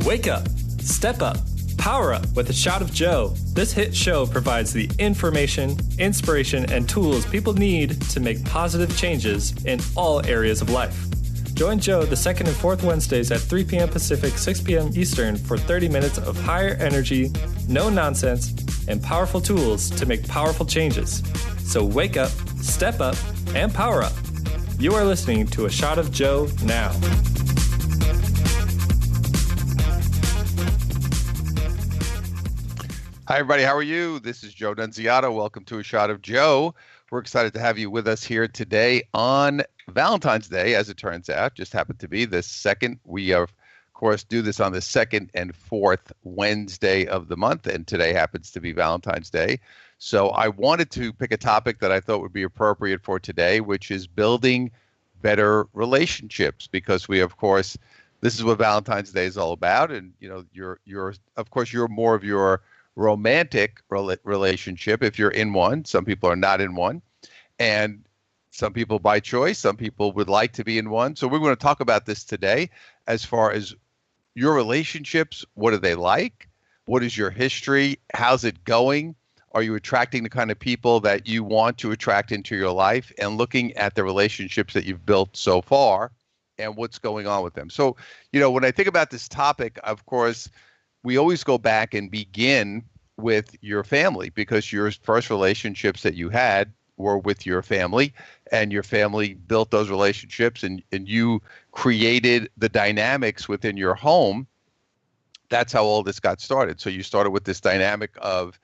Wake up, step up, power up with a shot of Joe. This hit show provides the information, inspiration, and tools people need to make positive changes in all areas of life. Join Joe the second and fourth Wednesdays at 3 p.m. Pacific, 6 p.m. Eastern for 30 minutes of higher energy, no nonsense, and powerful tools to make powerful changes. So wake up, step up, and power up. You are listening to A Shot of Joe now. Hi, everybody. How are you? This is Joe Nunziata. Welcome to A Shot of Joe. We're excited to have you with us here today on Valentine's Day, as it turns out. Just happened to be the second. We, of course, do this on the second and fourth Wednesday of the month, and today happens to be Valentine's Day. So I wanted to pick a topic that I thought would be appropriate for today, which is building better relationships, because we, of course, this is what Valentine's Day is all about. And, you know, you're more of your romantic relationship if you're in one. Some people are not in one, and some people by choice, some people would like to be in one. So we're going to talk about this today as far as your relationships. What are they like? What is your history? How's it going? Are you attracting the kind of people that you want to attract into your life, and looking at the relationships that you've built so far and what's going on with them? So, you know, when I think about this topic, of course, we always go back and begin with your family, because your first relationships that you had were with your family, and your family built those relationships, and you created the dynamics within your home. That's how all this got started. So you started with this dynamic of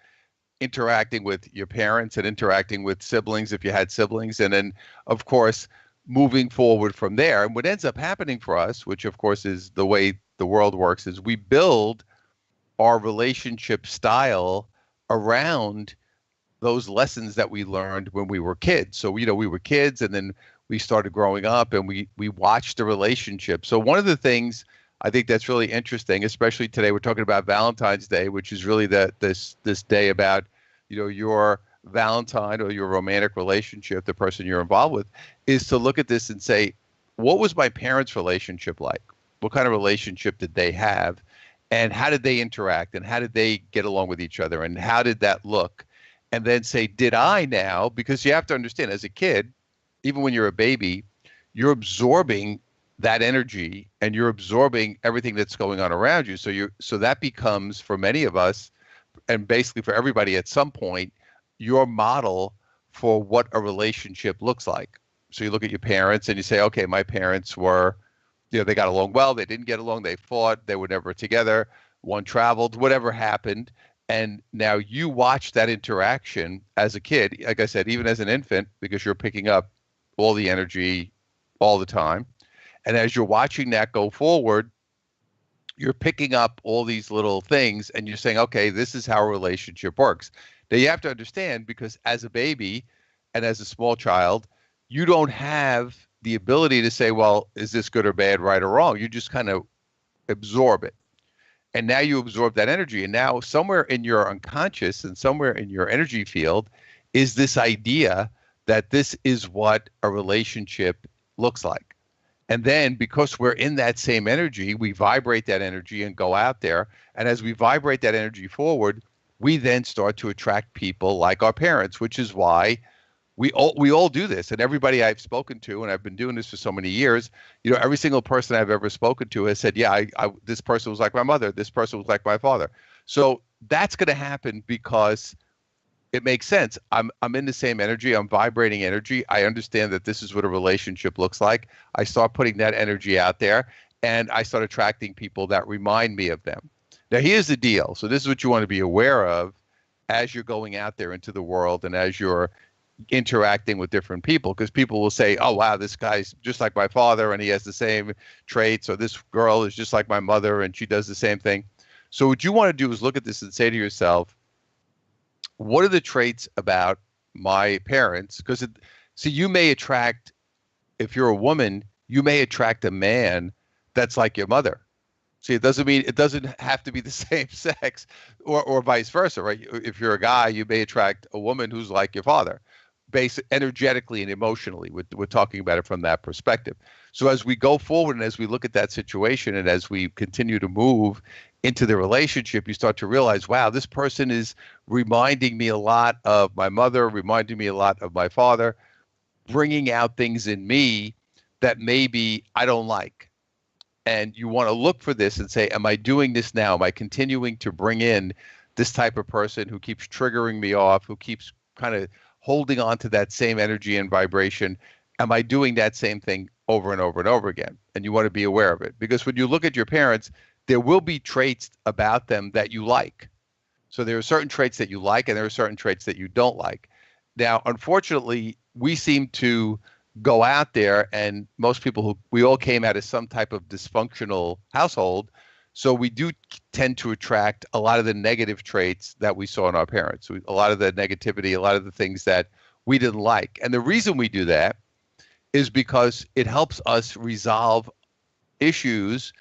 interacting with your parents and interacting with siblings if you had siblings, and then, of course, moving forward from there. And what ends up happening for us, which of course is the way the world works, is we build our relationship style around those lessons that we learned when we were kids. So, you know, we were kids, and then we started growing up, and we watched the relationship. So one of the things I think that's really interesting, especially today, we're talking about Valentine's Day, which is really this day about, you know, your Valentine or your romantic relationship, the person you're involved with, is to look at this and say, what was my parents' relationship like? What kind of relationship did they have? And how did they interact, and how did they get along with each other, and how did that look? And then say, did I now? Because you have to understand, as a kid, even when you're a baby, you're absorbing that energy, and you're absorbing everything that's going on around you. So that becomes, for many of us, and basically for everybody at some point, your model for what a relationship looks like. So you look at your parents and you say, okay, my parents were, you know, they got along well, they didn't get along, they fought, they were never together, one traveled, whatever happened. And now you watch that interaction as a kid, like I said, even as an infant, because you're picking up all the energy all the time. And as you're watching that go forward, you're picking up all these little things, and you're saying, okay, this is how a relationship works. Now you have to understand, because as a baby and as a small child, you don't have the ability to say, well, is this good or bad, right or wrong? You just kind of absorb it. And now you absorb that energy. And now somewhere in your unconscious and somewhere in your energy field is this idea that this is what a relationship looks like. And then, because we're in that same energy, we vibrate that energy and go out there. And as we vibrate that energy forward, we then start to attract people like our parents, which is why we all do this. And everybody I've spoken to, and I've been doing this for so many years, you know, every single person I've ever spoken to has said, yeah, this person was like my mother, this person was like my father. So that's going to happen because it makes sense. I'm in the same energy. I'm vibrating energy. I understand that this is what a relationship looks like. I start putting that energy out there, and I start attracting people that remind me of them. Now, here's the deal. So this is what you want to be aware of as you're going out there into the world, and as you're interacting with different people, because people will say, oh, wow, this guy's just like my father and he has the same traits, or this girl is just like my mother and she does the same thing. So what you want to do is look at this and say to yourself, what are the traits about my parents? Because you may attract, if you're a woman, you may attract a man that's like your mother. See, it doesn't have to be the same sex, or vice versa, right? If you're a guy, you may attract a woman who's like your father. energetically and emotionally. We're talking about it from that perspective. So as we go forward and as we look at that situation and as we continue to move into the relationship, you start to realize, wow, this person is reminding me a lot of my mother, reminding me a lot of my father, bringing out things in me that maybe I don't like. And you want to look for this and say, am I doing this now? Am I continuing to bring in this type of person who keeps triggering me off, who keeps kind of holding on to that same energy and vibration? Am I doing that same thing over and over and over again? And you want to be aware of it. Because when you look at your parents, there will be traits about them that you like. So there are certain traits that you like, and there are certain traits that you don't like. Now, unfortunately, we seem to go out there, and most people we all came out of some type of dysfunctional household. So we do tend to attract a lot of the negative traits that we saw in our parents, a lot of the negativity, a lot of the things that we didn't like. And the reason we do that is because it helps us resolve issues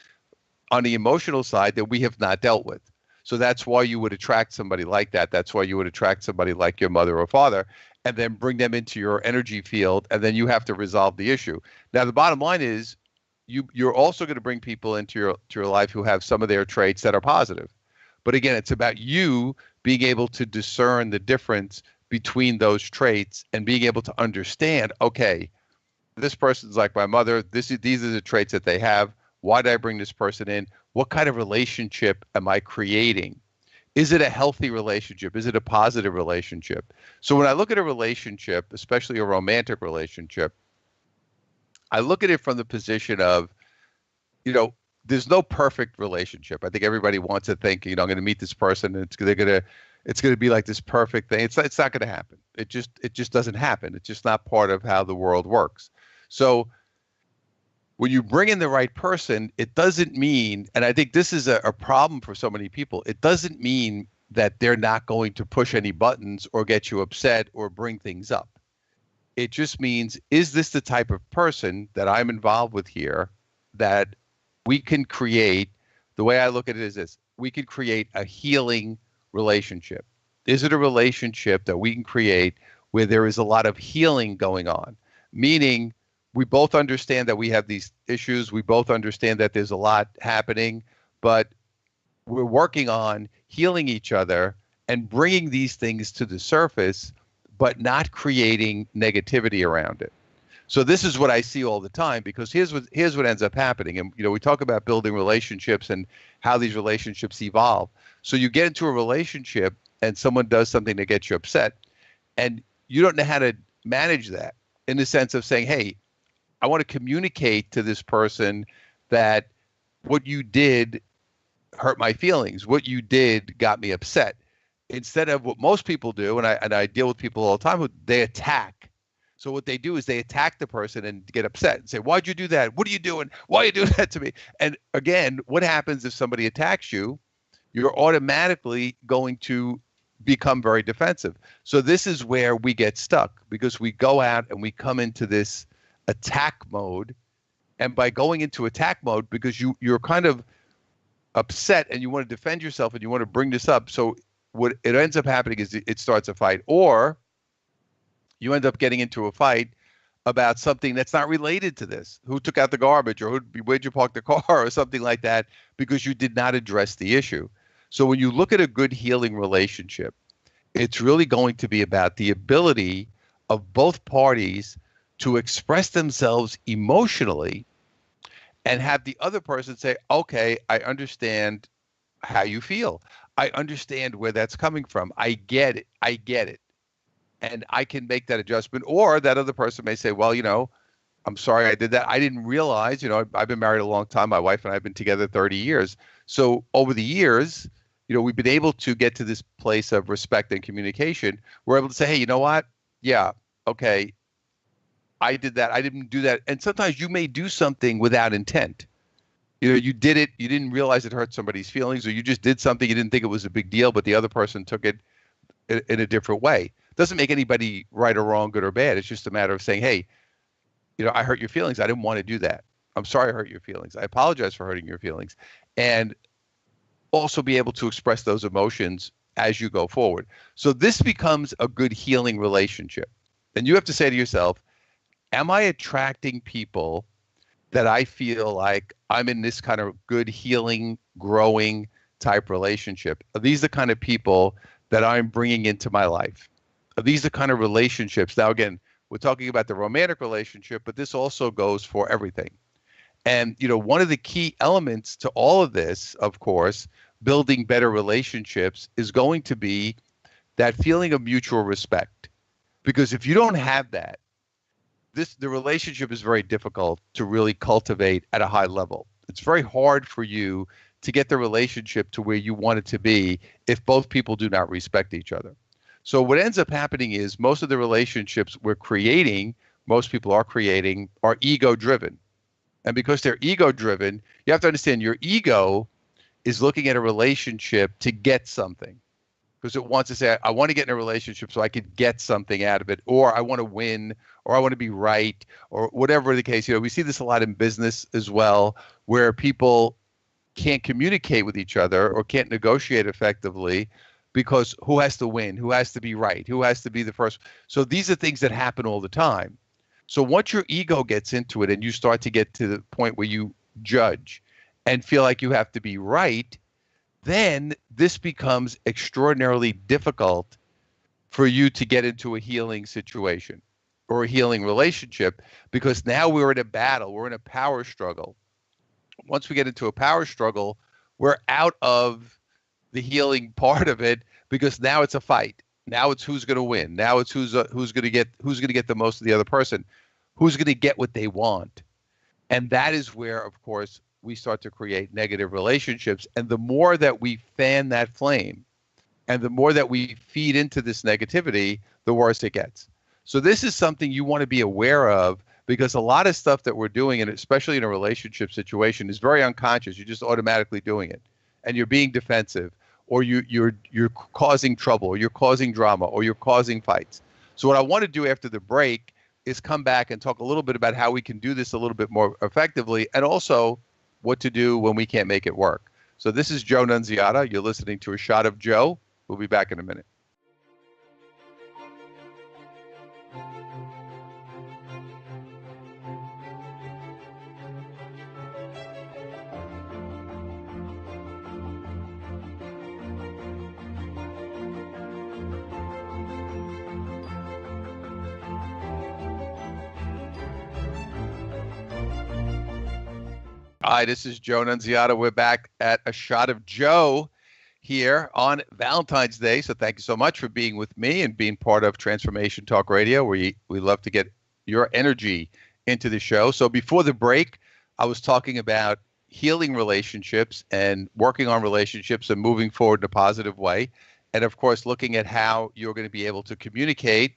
on the emotional side that we have not dealt with. So that's why you would attract somebody like that. That's why you would attract somebody like your mother or father, and then bring them into your energy field, and then you have to resolve the issue. Now, the bottom line is you're also going to bring people into your life who have some of their traits that are positive. But again, it's about you being able to discern the difference between those traits and being able to understand, okay, this person's like my mother. These are the traits that they have. Why did I bring this person in? What kind of relationship am I creating? Is it a healthy relationship? Is it a positive relationship? So when I look at a relationship, especially a romantic relationship, I look at it from the position of, there's no perfect relationship. I think everybody wants to think, I'm going to meet this person and it's going to be like this perfect thing. It's not going to happen. It just doesn't happen. It's just not part of how the world works. So when you bring in the right person, it doesn't mean, and I think this is a problem for so many people, it doesn't mean that they're not going to push any buttons or get you upset or bring things up. It just means, is this the type of person that I'm involved with here that we can create? The way I look at it is this: we can create a healing relationship. Is it a relationship that we can create where there is a lot of healing going on? Meaning, we both understand that we have these issues. We both understand that there's a lot happening, but we're working on healing each other and bringing these things to the surface, but not creating negativity around it. So this is what I see all the time, because here's what ends up happening. And we talk about building relationships and how these relationships evolve. So you get into a relationship and someone does something that gets you upset, and you don't know how to manage that, in the sense of saying, hey, I want to communicate to this person that what you did hurt my feelings. What you did got me upset. Instead of what most people do, and I deal with people all the time, they attack. So what they do is they attack the person and get upset and say, why'd you do that? What are you doing? Why are you doing that to me? And again, what happens if somebody attacks you? You're automatically going to become very defensive. So this is where we get stuck, because we go out and we come into this attack mode. And by going into attack mode, because you're kind of upset and you want to defend yourself and you want to bring this up, so what it ends up happening is it starts a fight, or you end up getting into a fight about something that's not related to this. Who took out the garbage, or where'd you park the car, or something like that, because you did not address the issue. So when you look at a good healing relationship, it's really going to be about the ability of both parties to express themselves emotionally and have the other person say, okay, I understand how you feel. I understand where that's coming from. I get it. I get it. And I can make that adjustment. Or that other person may say, well, I'm sorry I did that. I didn't realize, I've been married a long time. My wife and I have been together 30 years. So over the years, we've been able to get to this place of respect and communication. We're able to say, hey, you know what? Yeah, okay, I did that. I didn't do that. And sometimes you may do something without intent. You did it. You didn't realize it hurt somebody's feelings, or you just did something. You didn't think it was a big deal, but the other person took it in a different way. Doesn't make anybody right or wrong, good or bad. It's just a matter of saying, hey, I hurt your feelings. I didn't want to do that. I'm sorry I hurt your feelings. I apologize for hurting your feelings. And also be able to express those emotions as you go forward. So this becomes a good healing relationship. And you have to say to yourself, am I attracting people that I feel like I'm in this kind of good, healing, growing type relationship? Are these the kind of people that I'm bringing into my life? Are these the kind of relationships? Now, again, we're talking about the romantic relationship, but this also goes for everything. And, one of the key elements to all of this, of course, building better relationships is going to be that feeling of mutual respect. Because if you don't have that, the relationship is very difficult to really cultivate at a high level. It's very hard for you to get the relationship to where you want it to be if both people do not respect each other. So what ends up happening is most of the relationships we're creating, most people are creating, are ego driven. And because they're ego driven, you have to understand your ego is looking at a relationship to get something, because it wants to say, I want to get in a relationship so I could get something out of it, or I want to win, or I want to be right, or whatever the case. We see this a lot in business as well, where people can't communicate with each other or can't negotiate effectively because who has to win, who has to be right, who has to be the first. So these are things that happen all the time. So once your ego gets into it and you start to get to the point where you judge and feel like you have to be right, then this becomes extraordinarily difficult for you to get into a healing situation or a healing relationship, because now we're in a battle, we're in a power struggle. Once we get into a power struggle, we're out of the healing part of it, because now it's a fight. Now it's who's going to win. Now it's who's going to get the most of the other person, who's going to get what they want. And that is where, of course, we start to create negative relationships. And the more that we fan that flame and the more that we feed into this negativity, the worse it gets. So this is something you want to be aware of, because a lot of stuff that we're doing, and especially in a relationship situation, is very unconscious. You're just automatically doing it, and you're being defensive, or you're causing trouble, or you're causing drama, or you're causing fights. So what I want to do after the break is come back and talk a little bit about how we can do this a little bit more effectively, and also what to do when we can't make it work. So this is Joe Nunziata. You're listening to A Shot of Joe. We'll be back in a minute. Hi, this is Joe Nunziata. We're back at A Shot of Joe here on Valentine's Day. So thank you so much for being with me and being part of Transformation Talk Radio. We love to get your energy into the show. So before the break, I was talking about healing relationships and working on relationships and moving forward in a positive way. And of course, looking at how you're going to be able to communicate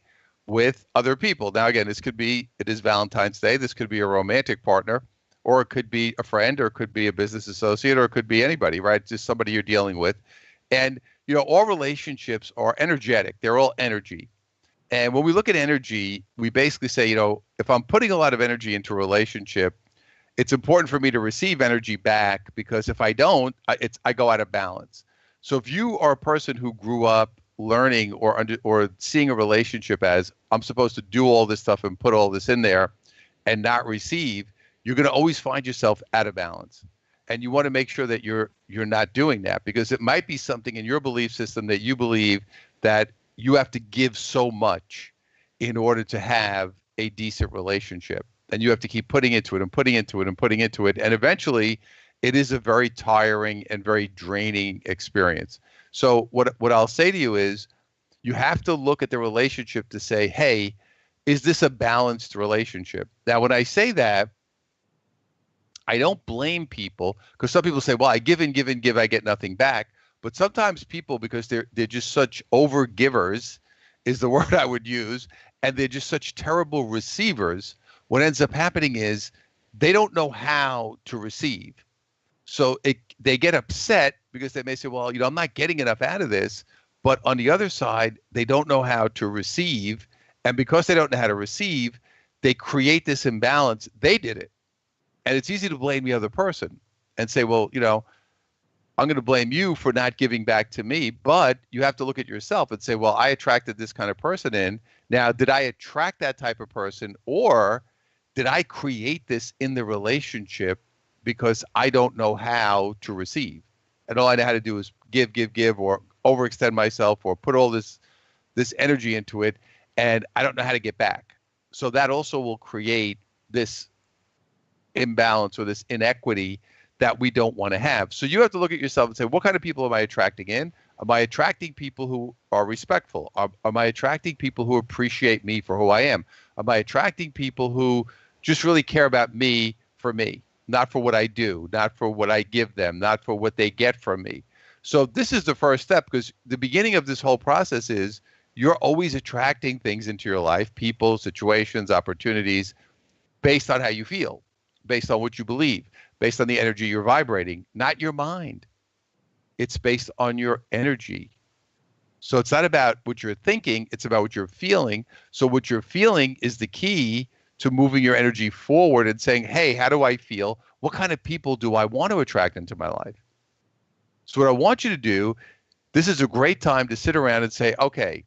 with other people. Now, again, it is Valentine's Day. This could be a romantic partner, or it could be a friend, or it could be a business associate, or it could be anybody, right? Just somebody you're dealing with. And, all relationships are energetic. They're all energy. And when we look at energy, we basically say, if I'm putting a lot of energy into a relationship, it's important for me to receive energy back, because if I don't, I go out of balance. So if you are a person who grew up learning or seeing a relationship as, I'm supposed to do all this stuff and put all this in there and not receive, you're going to always find yourself out of balance. And you want to make sure that you're not doing that, because it might be something in your belief system that you believe that you have to give so much in order to have a decent relationship. And you have to keep putting into it and putting into it and putting into it. And eventually it is a very tiring and very draining experience. So what I'll say to you is, you have to look at the relationship to say, hey, is this a balanced relationship? Now, when I say that, I don't blame people, because some people say, well, I give and give and give, I get nothing back. But sometimes people, because they're just such over givers, is the word I would use, and they're just such terrible receivers, what ends up happening is they don't know how to receive. So they get upset because they may say, well, I'm not getting enough out of this. But on the other side, they don't know how to receive. And because they don't know how to receive, they create this imbalance. They did it. And it's easy to blame the other person and say, well, I'm going to blame you for not giving back to me. But you have to look at yourself and say, well, I attracted this kind of person in, Now, did I attract that type of person, or did I create this in the relationship because I don't know how to receive? And all I know how to do is give, give, give, or overextend myself, or put all this energy into it, and I don't know how to get back. So that also will create this imbalance or this inequity that we don't want to have. So you have to look at yourself and say, what kind of people am I attracting in? Am I attracting people who are respectful? Am I attracting people who appreciate me for who I am? Am I attracting people who just really care about me for me, not for what I do, not for what I give them, not for what they get from me? So this is the first step, because the beginning of this whole process is you're always attracting things into your life, people, situations, opportunities, based on how you feel, based on what you believe, based on the energy you're vibrating, not your mind. It's based on your energy. So it's not about what you're thinking, it's about what you're feeling. So what you're feeling is the key to moving your energy forward and saying, hey, how do I feel? What kind of people do I want to attract into my life? So what I want you to do, this is a great time to sit around and say, okay,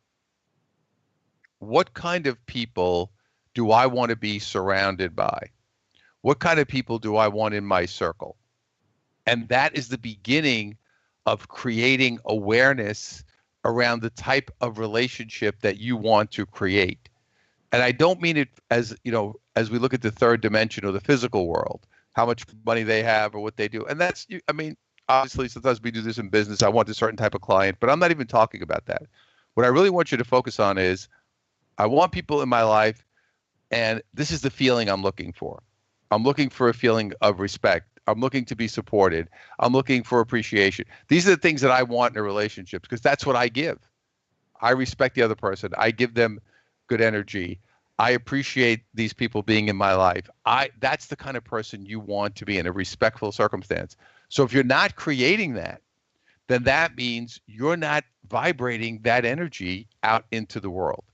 what kind of people do I want to be surrounded by? What kind of people do I want in my circle? And that is the beginning of creating awareness around the type of relationship that you want to create. And I don't mean it as, as we look at the third dimension or the physical world, how much money they have or what they do. And that's, I mean, obviously sometimes we do this in business. I want a certain type of client, but I'm not even talking about that. What I really want you to focus on is I want people in my life, and this is the feeling I'm looking for. I'm looking for a feeling of respect. I'm looking to be supported. I'm looking for appreciation. These are the things that I want in a relationship, because that's what I give. I respect the other person. I give them good energy. I appreciate these people being in my life. That's the kind of person you want to be in a respectful circumstance. So if you're not creating that, then that means you're not vibrating that energy out into the world.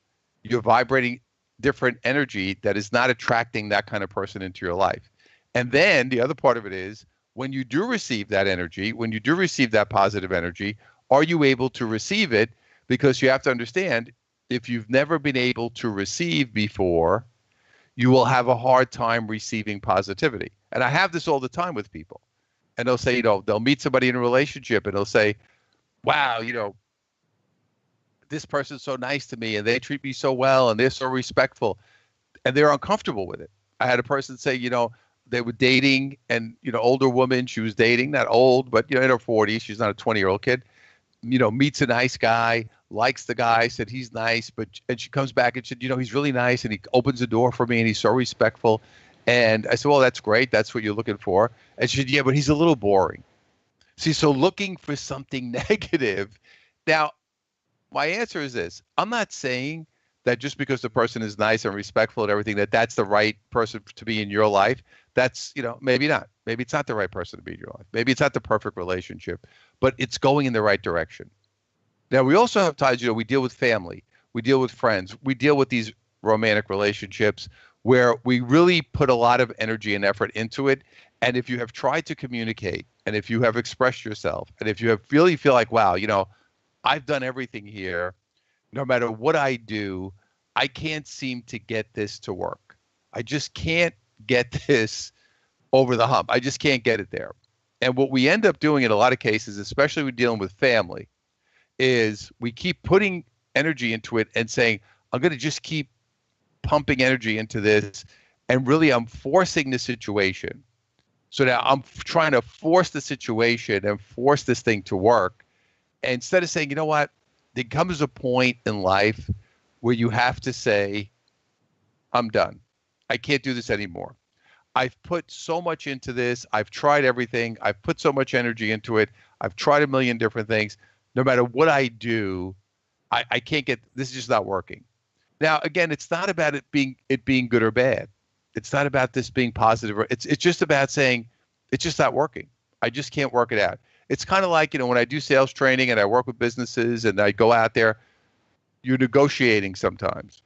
You're vibrating different energy that is not attracting that kind of person into your life. And then the other part of it is, when you do receive that energy, when you do receive that positive energy, are you able to receive it? Because you have to understand, if you've never been able to receive before, you will have a hard time receiving positivity. And I have this all the time with people. And they'll say, they'll meet somebody in a relationship and they'll say, wow, this person's so nice to me and they treat me so well and they're so respectful, and they're uncomfortable with it. I had a person say, they were dating, and, older woman, she was dating, not old, but, in her 40s, she's not a 20-year-old kid, meets a nice guy, likes the guy, said he's nice, and she comes back and said, he's really nice and he opens the door for me and he's so respectful. And I said, well, that's great. That's what you're looking for. And she said, yeah, but he's a little boring. See, so looking for something negative. Now, my answer is this. I'm not saying that just because the person is nice and respectful and everything, that's the right person to be in your life. That's, maybe not. Maybe it's not the right person to be in your life. Maybe it's not the perfect relationship, but it's going in the right direction. Now, we also have times, we deal with family, we deal with friends, we deal with these romantic relationships where we really put a lot of energy and effort into it. And if you have tried to communicate, and if you have expressed yourself, and if you have really feel like, wow, I've done everything here, no matter what I do, I can't seem to get this to work. I just can't get this over the hump. I just can't get it there. And what we end up doing in a lot of cases, especially when dealing with family, is we keep putting energy into it and saying, I'm going to just keep pumping energy into this. And really, I'm forcing the situation. So now I'm trying to force the situation and force this thing to work. And instead of saying, you know what, there comes a point in life where you have to say, I'm done. I can't do this anymore. I've put so much into this. I've tried everything. I've put so much energy into it. I've tried a million different things. No matter what I do, I can't get, this is just not working. Now, again, it's not about it being good or bad. It's not about this being positive. It's just about saying, it's just not working. I just can't work it out. It's kind of like, when I do sales training and I work with businesses and I go out there, you're negotiating sometimes.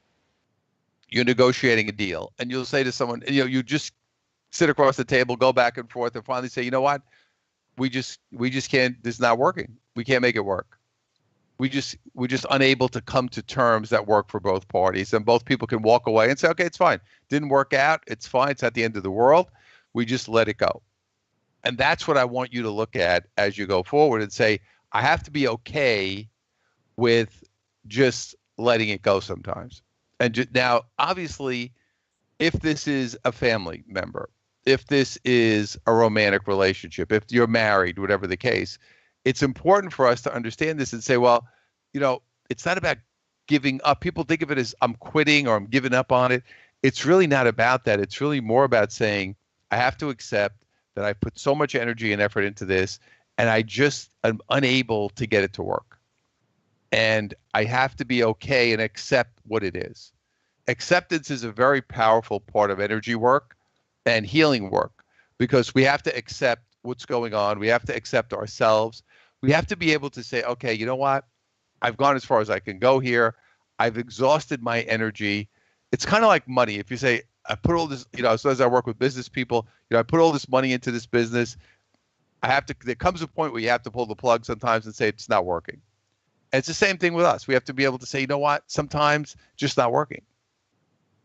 You're negotiating a deal, and you'll say to someone, you just sit across the table, go back and forth, and finally say, you know what? We just can't, this is not working. We can't make it work. we're just unable to come to terms that work for both parties, and both people can walk away and say, okay, it's fine. Didn't work out. It's fine. It's not the end of the world. We just let it go. And that's what I want you to look at as you go forward and say, I have to be okay with just letting it go sometimes. And now, obviously, if this is a family member, if this is a romantic relationship, if you're married, whatever the case, it's important for us to understand this and say, well, it's not about giving up. People think of it as I'm quitting or I'm giving up on it. It's really not about that. It's really more about saying, I have to accept that I put so much energy and effort into this, and I just am unable to get it to work. And I have to be okay and accept what it is. Acceptance is a very powerful part of energy work and healing work, because we have to accept what's going on. We have to accept ourselves. We have to be able to say, okay, you know what? I've gone as far as I can go here. I've exhausted my energy. It's kind of like money. If you say, I put all this, so as I work with business people, I put all this money into this business. There comes a point where you have to pull the plug sometimes and say, it's not working. And it's the same thing with us. We have to be able to say, you know what? Sometimes just not working.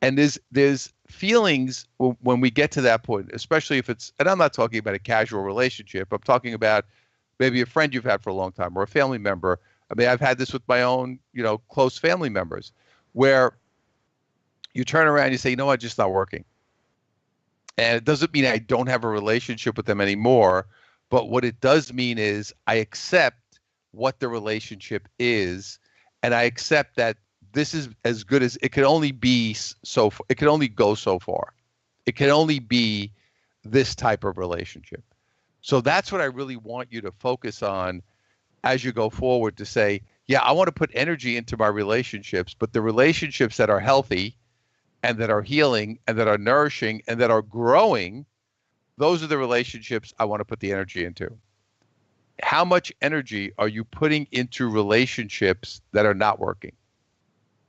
And there's feelings when we get to that point, especially if it's, and I'm not talking about a casual relationship. I'm talking about maybe a friend you've had for a long time or a family member. I mean, I've had this with my own, close family members, where you turn around and you say, you know what, just not working. And it doesn't mean I don't have a relationship with them anymore, but what it does mean is I accept what the relationship is, and I accept that this is as good as it can only be. It can only go so far. It can only be this type of relationship. So that's what I really want you to focus on as you go forward, to say, yeah, I want to put energy into my relationships, but the relationships that are healthy and that are healing and that are nourishing and that are growing, those are the relationships I want to put the energy into. How much energy are you putting into relationships that are not working,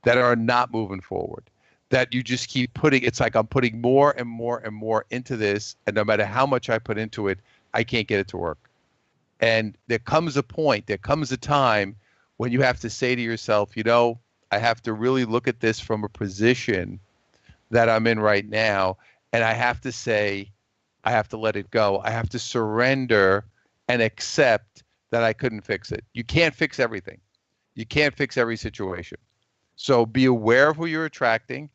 that are not moving forward, that you just keep putting? It's like I'm putting more and more and more into this, and no matter how much I put into it, I can't get it to work. And there comes a point, there comes a time when you have to say to yourself, I have to really look at this from a position that I'm in right now, and I have to say, I have to let it go. I have to surrender and accept that I couldn't fix it. You can't fix everything. You can't fix every situation. So be aware of who you're attracting.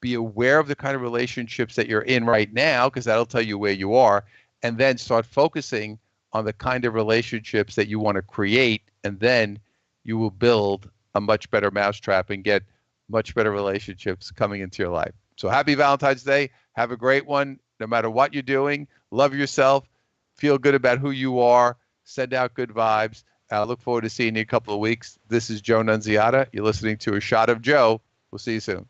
Be aware of the kind of relationships that you're in right now, because that'll tell you where you are. And then start focusing on the kind of relationships that you want to create. And then you will build a much better mousetrap and get much better relationships coming into your life. So happy Valentine's Day. Have a great one. No matter what you're doing, love yourself. Feel good about who you are. Send out good vibes. I look forward to seeing you in a couple of weeks. This is Joe Nunziata. You're listening to A Shot of Joe. We'll see you soon.